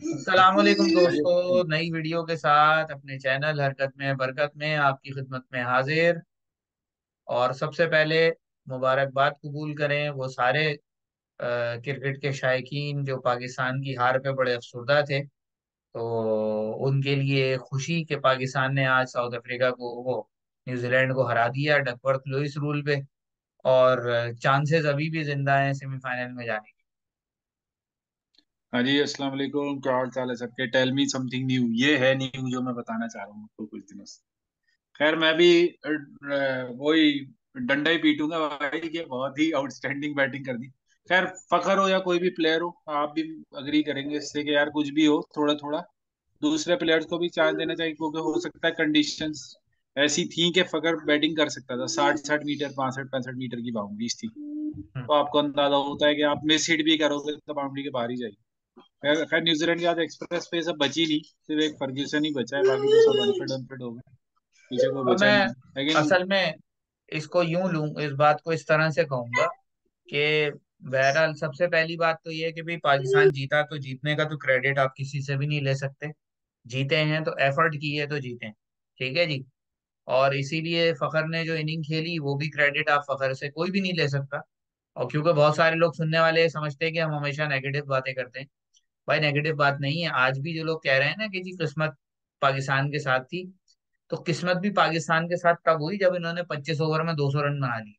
अस्सलाम वालेकुम चलिए। दोस्तों, नई वीडियो के साथ अपने चैनल हरकत में बरकत में आपकी खिदमत में हाजिर। और सबसे पहले मुबारकबाद कबूल करें वो सारे क्रिकेट के शायकीन जो पाकिस्तान की हार पे बड़े अफसरदा थे। तो उनके लिए खुशी कि पाकिस्तान ने आज साउथ अफ्रीका को वो न्यूजीलैंड को हरा दिया डकवर्थ लुइस रूल पे। और चांसेस अभी भी जिंदा हैं सेमीफाइनल में जाने हाँ जी, अस्सलाम वालेकुम। क्या हाल चाल है सबके? Tell me something new. ये है न्यू जो मैं बताना चाह रहा हूँ आपको कुछ दिनों से। खैर मैं भी वही डंडा ही पीटूंगा भाई कि बहुत ही आउटस्टैंडिंग बैटिंग कर दी। खैर फखर हो या कोई भी प्लेयर हो, आप भी अग्री करेंगे इससे कि यार कुछ भी हो, थोड़ा थोड़ा दूसरे प्लेयर्स को भी चांस देना चाहिए, क्योंकि हो सकता है कंडीशंस ऐसी थी कि फखर बैटिंग कर सकता था। 60-60 मीटर, 65-65 मीटर की बाउंड्रीज थी। की। तो आपको अंदाजा होता है कि आप मिस हिट भी करोगे तो बाउंड्री के बाहर ही जाएगी। खैर खैर, न्यूजीलैंड के आज एक्सप्रेस पे सब बची नहीं, सिर्फ एक फर्ग्यूसन ही बचा है, बाकी तो सब अनफिट अनफिट हो गए। पीछे कोई और बचा ही मैं नहीं, लेकिन असल में इसको यूं लूं, इस बात को इस तरह से कहूंगा कि बहरहाल सबसे पहली बात तो ये है कि भाई पाकिस्तान जीता तो जीतने का तो क्रेडिट आप किसी से भी नहीं ले सकते। जीते हैं तो एफर्ट की है तो जीते हैं। ठीक है जी। और इसीलिए फखर ने जो इनिंग खेली वो भी क्रेडिट आप फखर से कोई भी नहीं ले सकता। और क्योंकि बहुत सारे लोग सुनने वाले ये समझते हैं कि हम हमेशा नेगेटिव बातें करते हैं। भाई नेगेटिव बात नहीं है। आज भी जो लोग कह रहे हैं ना कि जी किस्मत पाकिस्तान के साथ थी, तो किस्मत भी पाकिस्तान के साथ तब हुई जब इन्होंने 25 ओवर में 200 रन बना लिए।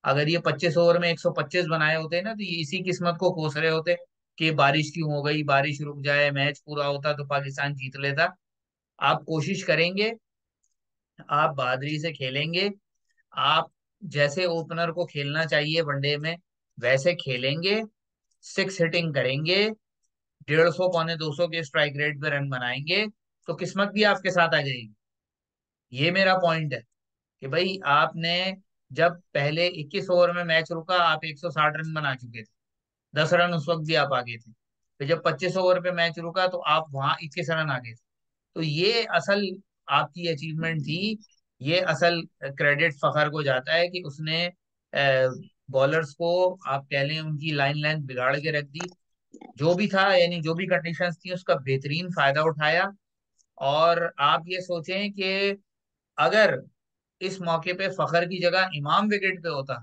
अगर ये 25 ओवर में 125 बनाए होते ना तो ये इसी किस्मत को कोस रहे होते कि बारिश क्यों हो गई, बारिश रुक जाए, मैच पूरा होता तो पाकिस्तान जीत लेता। आप कोशिश करेंगे, आप बहादुरी से खेलेंगे, आप जैसे ओपनर को खेलना चाहिए वनडे में वैसे खेलेंगे, सिक्स हिटिंग करेंगे, 150 पौने 200 के स्ट्राइक रेट पे रन बनाएंगे, तो किस्मत भी आपके साथ आ जाएगी। ये मेरा पॉइंट है कि भाई आपने जब पहले 21 ओवर में मैच रुका आप 160 रन बना चुके थे, 10 रन उस वक्त भी आप आगे थे। फिर जब 25 ओवर पे मैच रुका तो आप वहां 21 रन आगे थे। तो ये असल आपकी अचीवमेंट थी। ये असल क्रेडिट फखर को जाता है कि उसने बॉलर्स को आप कह लें उनकी लाइन लेंथ बिगाड़ के रख दी। जो भी था यानी जो भी कंडीशंस थी उसका बेहतरीन फायदा उठाया। और आप ये सोचें कि अगर इस मौके पे फखर की जगह इमाम विकेट पे होता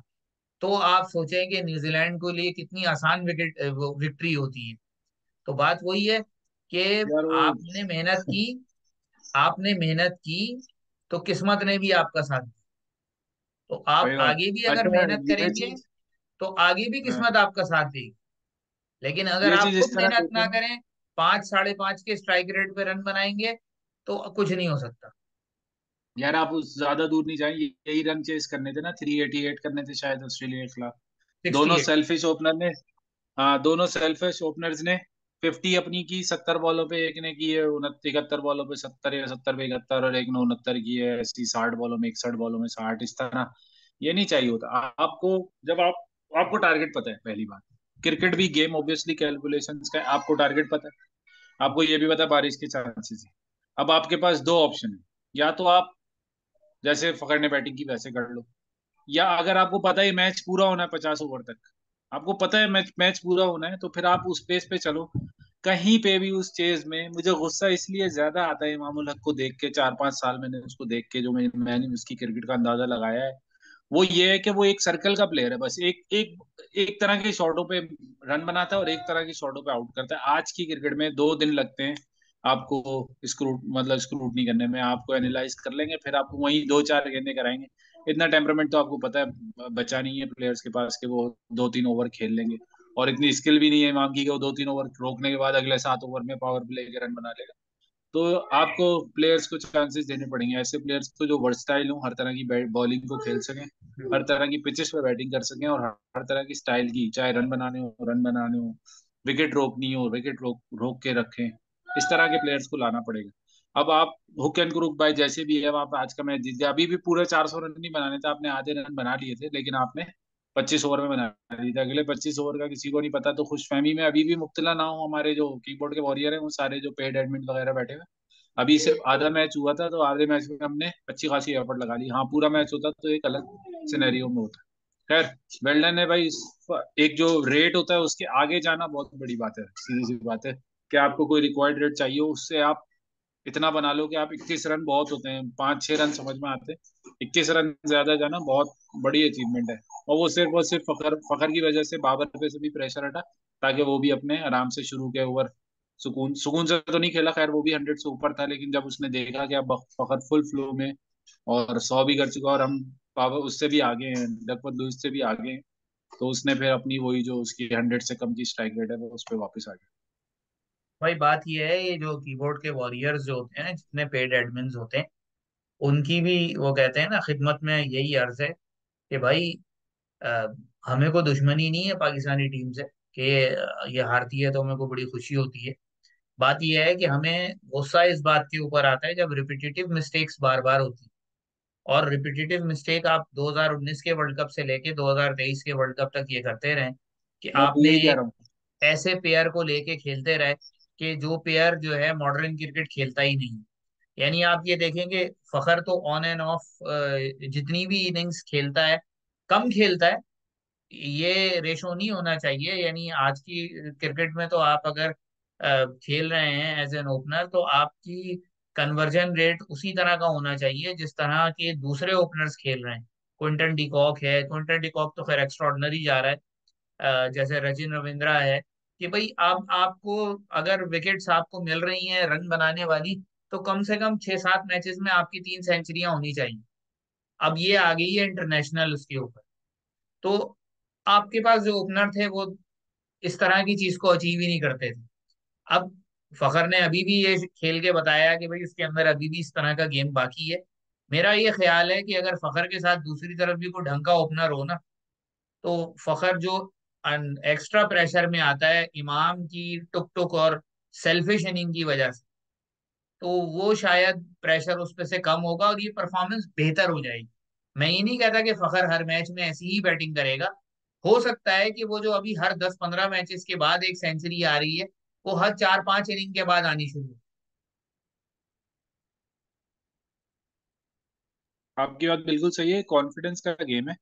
तो आप सोचें कि न्यूजीलैंड के लिए कितनी आसान विकेट विक्ट्री होती है। तो बात वही है कि यार वो आपने मेहनत की, आपने मेहनत की, तो किस्मत ने भी आपका साथ दिया। तो आप सही बात। आगे भी अगर अच्छा मेहनत ये करेंगे चीज, तो आगे भी हाँ, किस्मत आपका साथ देगी। लेकिन अगर ये आप चीज खुद इस तरह मेहनत ना देखें। करें, 5 5.5 के स्ट्राइक रेट पे रन बनाएंगे तो कुछ नहीं हो सकता। यार आप उस ज्यादा दूर नहीं जाएंगे, यही रन चेस करने थे ना, 388 करने थे शायद ऑस्ट्रेलिया के खिलाफ। दोनों 68। सेल्फिश ओपनर ने, हाँ दोनों सेल्फिश ओपनर्स ने 50 अपनी की, 70 बॉलों पे एक ने की है 71 बॉलों पे 70, या 70 पे 71, और एक ने 69 की है, ऐसी 60 बॉलों में 61 बॉलों में 60, इस तरह। ये नहीं चाहिए होता आपको। जब आपको टारगेट पता है, पहली बात, क्रिकेट भी गेम ऑब्वियसली कैलकुलेशंस का है, आपको टारगेट पता है, आपको ये भी पता है बारिश के चांसेस है। अब आपके पास दो ऑप्शन है, या तो आप जैसे फखर ने बैटिंग की वैसे कर लो, या अगर आपको पता है मैच पूरा होना है 50 ओवर तक, आपको पता है मैच मैच पूरा होना है, तो फिर आप उस पेस पे चलो। कहीं पे भी उस चेज में मुझे गुस्सा इसलिए ज्यादा आता है इमामुल हक को देख के, 4-5 साल मैंने उसको देख के, जो मैंने उसकी क्रिकेट का अंदाजा लगाया है, वो ये है कि वो एक सर्कल का प्लेयर है, बस एक एक एक तरह के शॉटों पे रन बनाता है और एक तरह की शॉटों पे आउट करता है। आज की क्रिकेट में 2 दिन लगते हैं आपको स्क्रूटनी करने में, आपको एनालाइज कर लेंगे, फिर आपको वही 2-4 गेंदें कराएंगे। इतना टेम्परामेंट तो आपको पता है बचा नहीं है प्लेयर्स के पास कि वो 2-3 ओवर खेल लेंगे। और इतनी स्किल भी नहीं है इमाम की कि वो 2-3 ओवर रोकने के बाद अगले 7 ओवर में पावर प्ले के रन बना लेगा। तो आपको प्लेयर्स को चांसेस देने पड़ेंगे, ऐसे प्लेयर्स को जो वर्सटाइल हो, हर तरह की बॉलिंग को खेल सकें, हर तरह की पिचेस पे बैटिंग कर सकें, और हर तरह की स्टाइल की, चाहे रन बनाने हो, विकेट रोकनी हो, विकेट रोक रोक के रखें, इस तरह के प्लेयर्स को लाना पड़ेगा। अब आप हुक एंड क्रुक बाय जैसे भी है, अब आप आज का मैच जीत गए, अभी भी पूरे 400 रन नहीं बनाने थे आपने, आधे रन बना लिए थे, लेकिन आपने 25 ओवर में बना दिए थे। अगले 25 ओवर का किसी को नहीं पता, तो खुशफहमी में अभी भी मुब्तला ना हो हमारे जो कीबोर्ड के वॉरियर हैं, वो सारे जो पेड एडमिन वगैरह बैठे हुए। अभी सिर्फ आधा मैच हुआ था, तो आधे मैच में हमने अच्छी खासी एफर्ट लगा ली। हाँ पूरा मैच होता तो एक अलग सिनेरियो में होता। खैर, वेल डन है भाई। एक जो रेट होता है उसके आगे जाना बहुत बड़ी बात है, सीधी सी बात है। कि आपको कोई रिक्वायर्ड रेट चाहिए, उससे आप इतना बना लो कि आप 21 रन बहुत होते हैं, 5-6 रन समझ में आते हैं, 21 रन ज्यादा जाना बहुत बड़ी अचीवमेंट है। और सिर्फ फखर फखर की वजह से बाबर पे से भी प्रेशर हटा, ताकि वो भी अपने आराम से शुरू के ओवर सुकून सुकून से तो नहीं खेला, खैर वो भी 100 से ऊपर था, लेकिन जब उसने देखा कि अब फखर फुल फ्लो में और 100 भी कर चुका और हम बाबर उससे भी आगे हैं, लगभग लुइस से भी आगे हैं, तो उसने फिर अपनी वही जो उसकी 100 से कम की स्ट्राइक रेट है वो उस पर वापस आ गया। भाई बात ये है, ये जो कीबोर्ड के वॉरियर्स जो होते हैं ना, जितने पेड एडमिन्स होते हैं, उनकी भी वो कहते हैं ना खिदमत में यही अर्ज है कि भाई अ, हमें को दुश्मनी नहीं है पाकिस्तानी टीम से कि ये हारती है तो हमें को बड़ी खुशी होती है। बात ये है कि हमें गुस्सा इस बात के ऊपर आता है जब रिपीटेटिव मिस्टेक्स बार बार होती है। और रिपीटेटिव मिस्टेक आप 2019 के वर्ल्ड कप से लेके 2023 के वर्ल्ड कप तक ये करते रहे कि मैं तो आपने यही कह एक रहा हूँ। ऐसे प्लेयर को लेके खेलते रहे कि जो प्लेयर जो है मॉडर्न क्रिकेट खेलता ही नहीं। यानी आप ये देखेंगे, फखर तो ऑन एंड ऑफ जितनी भी इनिंग्स खेलता है, कम खेलता है। ये रेशो नहीं होना चाहिए। यानी आज की क्रिकेट में तो आप अगर खेल रहे हैं एज एन ओपनर, तो आपकी कन्वर्जन रेट उसी तरह का होना चाहिए जिस तरह के दूसरे ओपनर्स खेल रहे हैं। क्विंटन डिकॉक है, क्विंटन डिकॉक तो खैर एक्स्ट्रॉर्डनरी जा रहा है। जैसे रचिन रविंद्रा है, कि भाई आप आपको अगर विकेट्स आपको मिल रही हैं रन बनाने वाली, तो कम से कम 6-7 मैचेस में आपकी 3 सेंचुरियां होनी चाहिए। अब ये आ गई है इंटरनेशनल उसके ऊपर। तो आपके पास जो ओपनर थे वो इस तरह की चीज को अचीव ही नहीं करते थे। अब फखर ने अभी भी ये खेल के बताया कि भाई उसके अंदर अभी भी इस तरह का गेम बाकी है। मेरा ये ख्याल है कि अगर फखर के साथ दूसरी तरफ भी कोई ढंग का ओपनर हो ना, तो फखर जो एक्स्ट्रा प्रेशर में आता है इमाम की टुक टुक और सेल्फिश इनिंग की वजह से, तो वो शायद प्रेशर उस पे से कम होगा और ये परफॉर्मेंस बेहतर हो जाएगी। मैं ये नहीं कहता कि फखर हर मैच में ऐसी ही बैटिंग करेगा। हो सकता है कि वो जो अभी हर 10-15 मैचेस के बाद एक सेंचुरी आ रही है, वो हर 4-5 इनिंग के बाद आनी शुरू हो। आपकी बात बिल्कुल सही है, कॉन्फिडेंस का गेम है।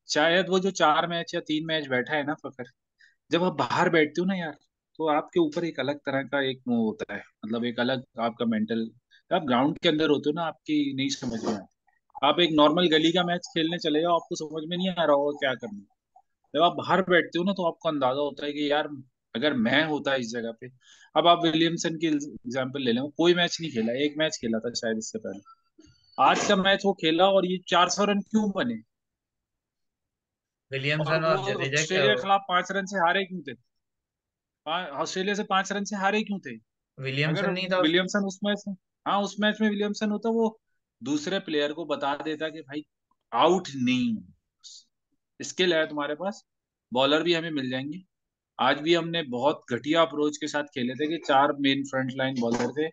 शायद वो जो 4 मैच या 3 मैच बैठा है ना फकर, जब आप बाहर बैठते हो ना यार, तो आपके ऊपर एक अलग तरह का एक वो होता है, मतलब एक अलग आपका मेंटल। आप ग्राउंड के अंदर होते हो ना, आपकी नहीं समझ में आता। आप एक नॉर्मल गली का मैच खेलने चले जाओ, आपको समझ में नहीं आ रहा होगा क्या करना है। जब आप बाहर बैठते हो ना, तो आपको अंदाजा होता है कि यार अगर मैं होता इस जगह पे। अब आप विलियमसन की एग्जाम्पल ले लें, वो कोई मैच नहीं खेला, एक मैच खेला था शायद इससे पहले। आज का मैच वो खेला और ये 400 रन क्यों बने? और विलियमसन वो और जडेजा ऑस्ट्रेलिया के खिलाफ 5 रन से हारे क्यों थे? ऑस्ट्रेलिया से 5 रन से हारे क्यों थे? अगर विलियमसन नहीं था उसमें। विलियमसन उस मैच में, हाँ उस मैच में विलियमसन होता, वो दूसरे प्लेयर को बता देता कि भाई आउट नहीं हूँ, स्किल है तुम्हारे पास, बॉलर भी हमें मिल जाएंगे। आज भी हमने बहुत घटिया अप्रोच के साथ खेले थे कि 4 मेन फ्रंट लाइन बॉलर थे।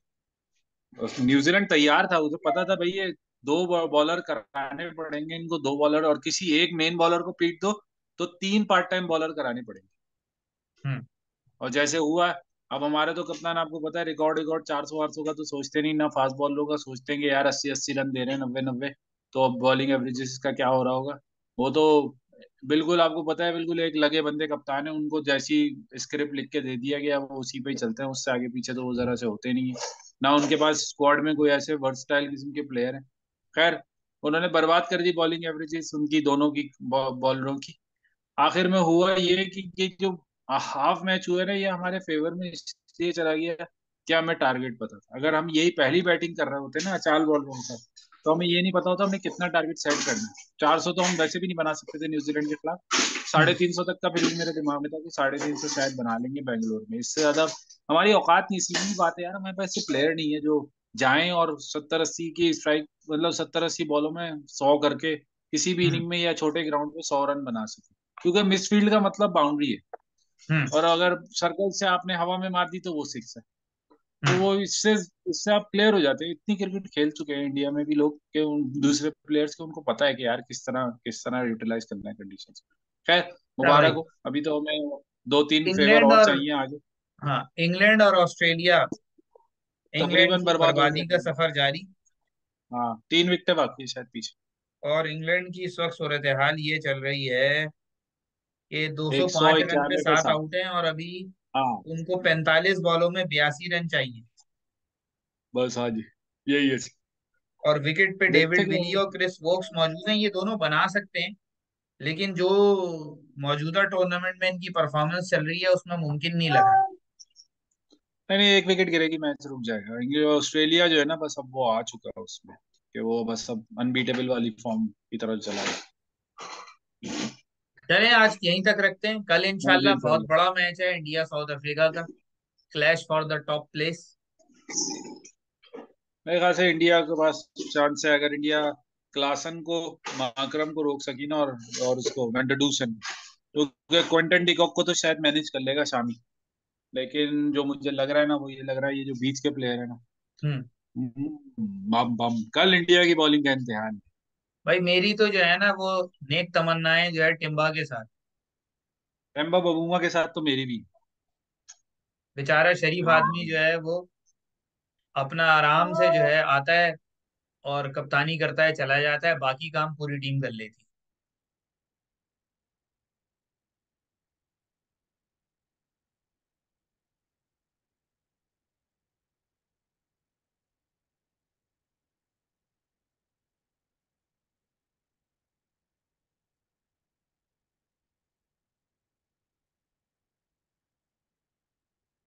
न्यूजीलैंड तैयार था, उसे पता था भाई ये दो बॉलर कराने पड़ेंगे इनको, 2 बॉलर और किसी एक मेन बॉलर को पीट दो तो 3 पार्ट टाइम बॉलर कराने पड़ेंगे। हम्म। और जैसे हुआ, अब हमारे तो कप्तान आपको पता है, रिकॉर्ड रिकॉर्ड 400-800 का तो सोचते नहीं ना, फास्ट बॉलरों का सोचते हैं कि यार 80-80 रन दे रहे हैं, 90-90, तो अब बॉलिंग एवरेजेस का क्या हो रहा होगा। वो तो बिल्कुल आपको पता है, बिल्कुल एक लगे बंदे कप्तान है, उनको जैसी स्क्रिप्ट लिख के दे दिया गया वो उसी पे ही चलते हैं, उससे आगे पीछे तो वो जरा से होते नहीं है। ना उनके पास स्क्वाड में कोई ऐसे वर्सटाइल किस्म के प्लेयर हैं। खैर, उन्होंने बर्बाद कर दी बॉलिंग एवरेजेस उनकी दोनों की, बॉलरों की। आखिर में हुआ ये कि जो हाफ मैच हुआ ना, ये हमारे फेवर में इसलिए चला गया कि हमें टारगेट पता था। अगर हम यही पहली बैटिंग कर रहे होते ना अचाल बॉल के साथ, तो हमें ये नहीं पता होता हमें कितना टारगेट सेट करना है। 400 तो हम वैसे भी नहीं बना सकते थे न्यूजीलैंड के खिलाफ, साढ़े हम्म। तीन सौ तक का फिर भी मेरे दिमाग में था कि 350 शायद बना लेंगे बेंगलोर में, इससे ज्यादा हमारी औकात नहीं। सीधी बात है यार, हमारे पास ऐसे प्लेयर नहीं है जो जाएं और 70-80 की स्ट्राइक, मतलब 70-80 बॉलों में 100 करके किसी भी हम्म। इनिंग में या छोटे ग्राउंड पे 100 रन बना सके। क्योंकि मिसफील्ड का मतलब बाउंड्री है, हम्म। और अगर सर्कल से आपने हवा में मार दी तो वो 6 है। तो हम्म। वो इससे इससे आप क्लियर हो जाते हैं। इतनी क्रिकेट खेल चुके हैं इंडिया में भी लोग कि उन दूसरे प्लेयर्स को उनको पता है कि यार किस तरह यूटिलाइज करना है कंडीशंस। खैर, क्या मुबारक भाई, हो, अभी तो हमें 2-3 फेवर इंग्लैंड और और, चाहिए आगे। हाँ इंग्लैंड और ऑस्ट्रेलिया, इंग्लैंड तकरीबन की बर्बाद हो बर्बादी का जाएंगे। सफर जारी। हाँ, 3 विकेटें बाकी है शायद पीछे। और इंग्लैंड की इस वक्त सूरत हाल ये चल रही है कि एक सौ 205 रन पे इक्यानवे पे 7 सात। आउट हैं, और अभी हाँ उनको 45 बॉलों में 82 रन चाहिए। बस, हाँ जी, यही है। और विकेट पे देखते डेविड क्या विली होगा। और क्रिस वोक्स मौजूद हैं, ये दोनों बना सकते हैं। लेकिन जो मौजूदा टूर्नामेंट में इनकी परफॉर्मेंस चल रही है उसमें मुमकिन नहीं लग रहा। नहीं नहीं, एक विकेट गिरेगी मैच रुक जाएगा, क्योंकि ऑस्ट्रेलिया जो है ना, बस अब वो आ चुका है उसमें, कि वो बस अब अनबीटेबल वाली फॉर्म की तरफ चला है। चलें, आज यहीं तक रखते हैं, कल हाँ जी, इंशाल्लाह बहुत इंशाल्लाह। बड़ा मैच है, इंडिया साउथ अफ्रीका का, clash for the top place. मेरे ख्याल से इंडिया के पास चांस है, अगर इंडिया क्लासन को, माकरम को रोक सकी ना, और उसको वेंकटूसन, तो क्विंटन डिकॉक को तो शायद मैनेज कर लेगा शामी। लेकिन जो मुझे लग रहा है ना, वो ये लग रहा है, ये जो बीच के प्लेयर है ना, हम्म। बम बम, कल इंडिया की बॉलिंग का इम्तिहान भाई मेरी तो जो है ना वो नेक तमन्नाएं जो है टिम्बा के साथ। है। एम्बा बबूमा के साथ तो मेरी भी। बेचारा शरीफ आदमी जो है वो अपना आराम से जो है आता है और कप्तानी करता है, चला जाता है, बाकी काम पूरी टीम कर लेती है।